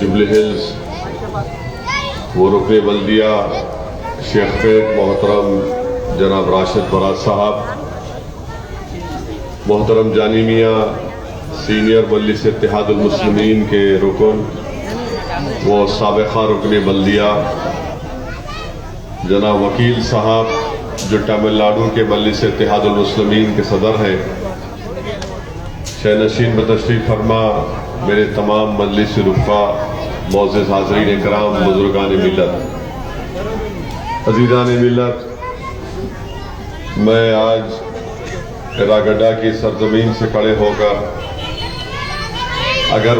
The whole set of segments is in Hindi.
जुबली हिल्स वो रुकन बल्दिया शेख पेट मोहतरम जनाब राशिद बराज साहब, मोहतरम जानी मियाँ सीनियर मजलिस इत्तेहादुल मुस्लिमीन के रुकन वो साबिक़ा रुकन बल्दिया जनाब वकील साहब जो तमिलनाडु के मजलिस इत्तेहादुल मुस्लिमीन के सदर हैं, शहनशीन बतशरीफ़ फरमा मेरे तमाम मजलिस रुफ़ा, मोअज़्ज़िज़ हाज़रीन इकराम, बुज़ुर्गान मिल्लत, अज़ीज़ान मिल्लत, मैं आज एरागड्डा की सरजमीन से खड़े होकर अगर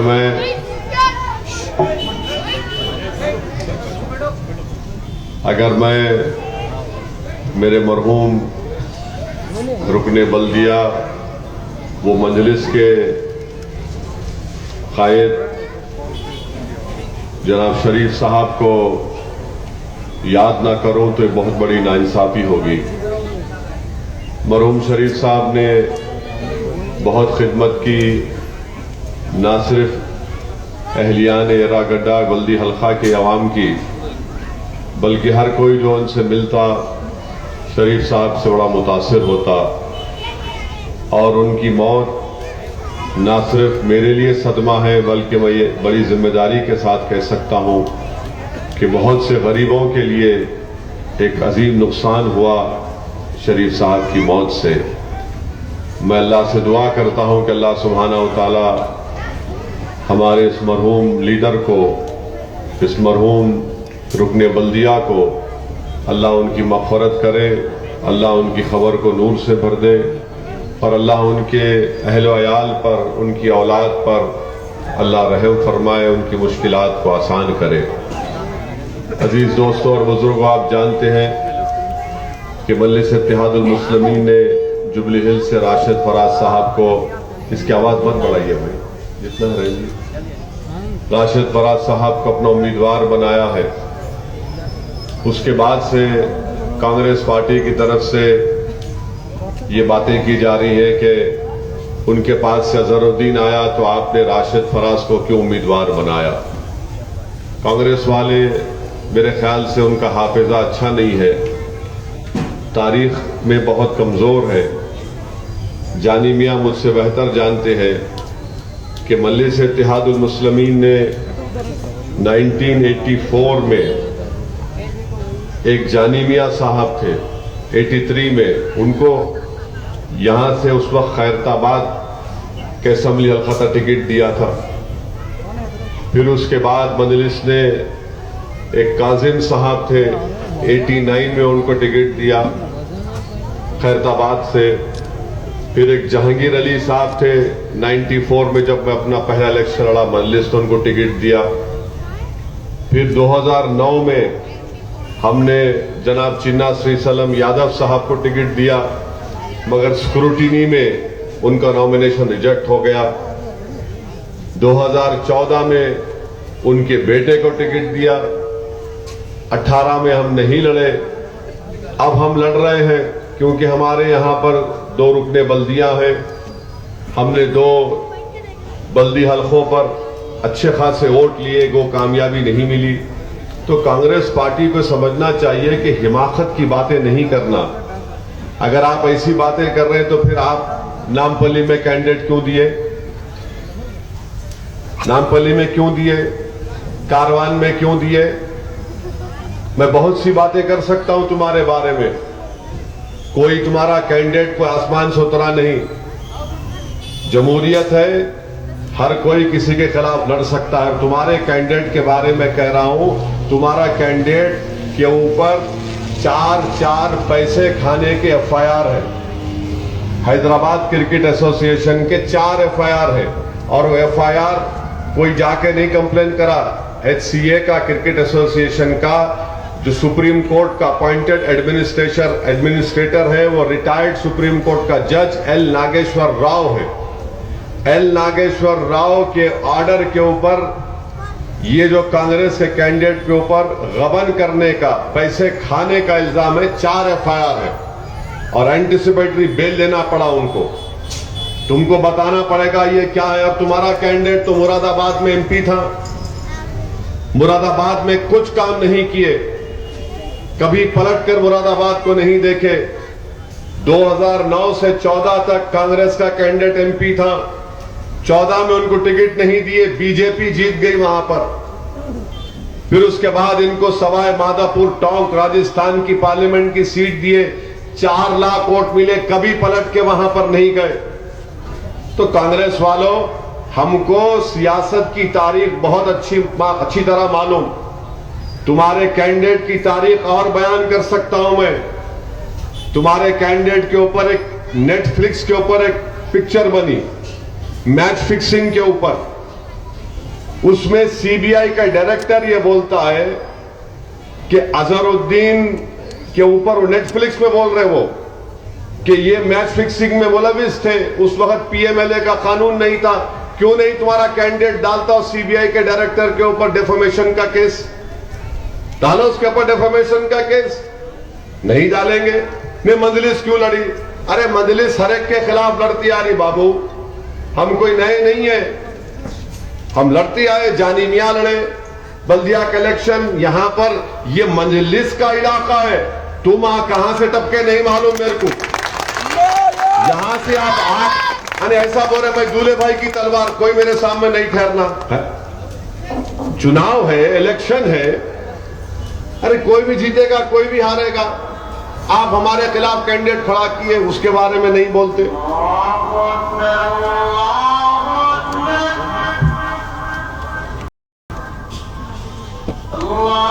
मैं मेरे मरहूम रुकने बल्दिया वो मजलिस के कायद जनाब शरीफ साहब को याद ना करूं तो बहुत बड़ी नाइंसाफ़ी होगी। मरहूम शरीफ साहब ने बहुत खिदमत की, ना सिर्फ अहलियान एरागड्डा बल्दी हल्का के अवाम की, बल्कि हर कोई जो उनसे मिलता शरीफ साहब से बड़ा मुतासिर होता। और उनकी मौत ना सिर्फ मेरे लिए सदमा है, बल्कि मैं ये बड़ी जिम्मेदारी के साथ कह सकता हूँ कि बहुत से गरीबों के लिए एक अजीम नुकसान हुआ शरीफ साहब की मौत से। मैं अल्लाह से दुआ करता हूँ कि अल्लाह सुब्हानहू व तआला हमारे इस मरहूम लीडर को, इस मरहूम रुकने बल्दिया को अल्लाह उनकी मग़फ़िरत करे, अल्लाह उनकी ख़बर को नूर से भर दे और अल्लाह उनके अहल व अयाल पर, उनकी औलाद पर अल्लाह रहम फरमाए, उनकी मुश्किलात को आसान करे। अजीज़ दोस्तों और बुज़ुर्गों, आप जानते हैं कि मजलिस इत्तेहादुल मुस्लिमीन ने जुबली हिल्स से राशिद फराज साहब को, इसकी आवाज़ मत बढ़ाइए भाई, जितना रहेगी, राशिद फराज साहब को अपना उम्मीदवार बनाया है। उसके बाद से कांग्रेस पार्टी की तरफ से ये बातें की जा रही हैं कि उनके पास से अज़हरुद्दीन आया तो आपने राशिद फराज को क्यों उम्मीदवार बनाया। कांग्रेस वाले मेरे ख्याल से उनका हाफिज़ा अच्छा नहीं है, तारीख में बहुत कमज़ोर है। जानी मियाँ मुझसे बेहतर जानते हैं कि मजलिस इत्तेहादुल मुस्लिमीन ने 1984 में एक जानी मियाँ साहब थे, 83 में उनको यहाँ से उस वक्त खैरताबाद के असम्बली हल्का का टिकट दिया था। फिर उसके बाद मजलिस ने एक काजिम साहब थे, 89 में उनको टिकट दिया खैरताबाद से। फिर एक जहांगीर अली साहब थे, 94 में जब मैं अपना पहला इलेक्शन लड़ा मजलिस तो उनको टिकट दिया। फिर 2009 में हमने जनाब चिन्ना श्री सलम यादव साहब को टिकट दिया, मगर स्क्रूटिनी में उनका नॉमिनेशन रिजेक्ट हो गया। 2014 में उनके बेटे को टिकट दिया, 18 में हम नहीं लड़े। अब हम लड़ रहे हैं क्योंकि हमारे यहाँ पर 2 रुकने बल्दियाँ हैं। हमने 2 बल्दी हल्कों पर अच्छे खासे वोट लिए, वो कामयाबी नहीं मिली। तो कांग्रेस पार्टी को समझना चाहिए कि हिमाकत की बातें नहीं करना। अगर आप ऐसी बातें कर रहे हैं तो फिर आप नामपल्ली में कैंडिडेट क्यों दिए, नामपल्ली में क्यों दिए, कारवान में क्यों दिए। मैं बहुत सी बातें कर सकता हूं तुम्हारे बारे में, कोई तुम्हारा कैंडिडेट कोई आसमान से उतरा नहीं। जमहूरियत है, हर कोई किसी के खिलाफ लड़ सकता है। तुम्हारे कैंडिडेट के बारे में कह रहा हूं, तुम्हारा कैंडिडेट के ऊपर 4 पैसे खाने के FIR है। हैदराबाद क्रिकेट एसोसिएशन के 4 FIR है और वो FIR कोई जाके नहीं कंप्लेन करा। HCA का, क्रिकेट एसोसिएशन का, जो सुप्रीम कोर्ट का अपॉइंटेड एडमिनिस्ट्रेटर है, वो रिटायर्ड सुप्रीम कोर्ट का जज L नागेश्वर राव है। L नागेश्वर राव के ऑर्डर के ऊपर ये जो कांग्रेस के कैंडिडेट के ऊपर गबन करने का, पैसे खाने का इल्जाम है, 4 FIR है और एंटिसिपेटरी बेल देना पड़ा उनको। तुमको बताना पड़ेगा ये क्या है। अब तुम्हारा कैंडिडेट तो मुरादाबाद में MP था, मुरादाबाद में कुछ काम नहीं किए, कभी पलटकर मुरादाबाद को नहीं देखे। 2009 से 14 तक कांग्रेस का कैंडिडेट एमपी था, 14 में उनको टिकट नहीं दिए, बीजेपी जीत गई वहां पर। फिर उसके बाद इनको सवाई माधोपुर टोंक राजस्थान की पार्लियामेंट की सीट दिए, 4 लाख वोट मिले, कभी पलट के वहां पर नहीं गए। तो कांग्रेस वालों, हमको सियासत की तारीख बहुत अच्छी तरह मालूम। तुम्हारे कैंडिडेट की तारीख और बयान कर सकता हूं मैं। तुम्हारे कैंडिडेट के ऊपर एक नेटफ्लिक्स के ऊपर एक पिक्चर बनी, मैच फिक्सिंग के ऊपर। उसमें सीबीआई का डायरेक्टर ये बोलता है कि अजहरुद्दीन के ऊपर, नेटफ्लिक्स में बोल रहे वो, कि ये मैच फिक्सिंग में मुलविस थे। उस वक्त पीएमएलए का कानून नहीं था, क्यों नहीं तुम्हारा कैंडिडेट डालता हो सीबीआई के डायरेक्टर के ऊपर डिफेमेशन का केस? डालो उसके ऊपर डिफेमेशन का केस। नहीं डालेंगे। ने मजलिस क्यों लड़ी? अरे मजलिस हर एक के खिलाफ लड़ती आ रही बाबू, हम कोई नए नहीं है, हम लड़ती आए। जानी मियां लड़े, बल्दिया का इलेक्शन, यहां पर ये मजलिस का इलाका है। तुम कहां से टपके नहीं मालूम मेरे को। यहां से आप ऐसा बोल रहे भाई दूल्हे भाई की तलवार, कोई मेरे सामने नहीं ठहरना है। चुनाव है, इलेक्शन है, अरे कोई भी जीतेगा कोई भी हारेगा। आप हमारे खिलाफ कैंडिडेट खड़ा किए, उसके बारे में नहीं बोलते। Allah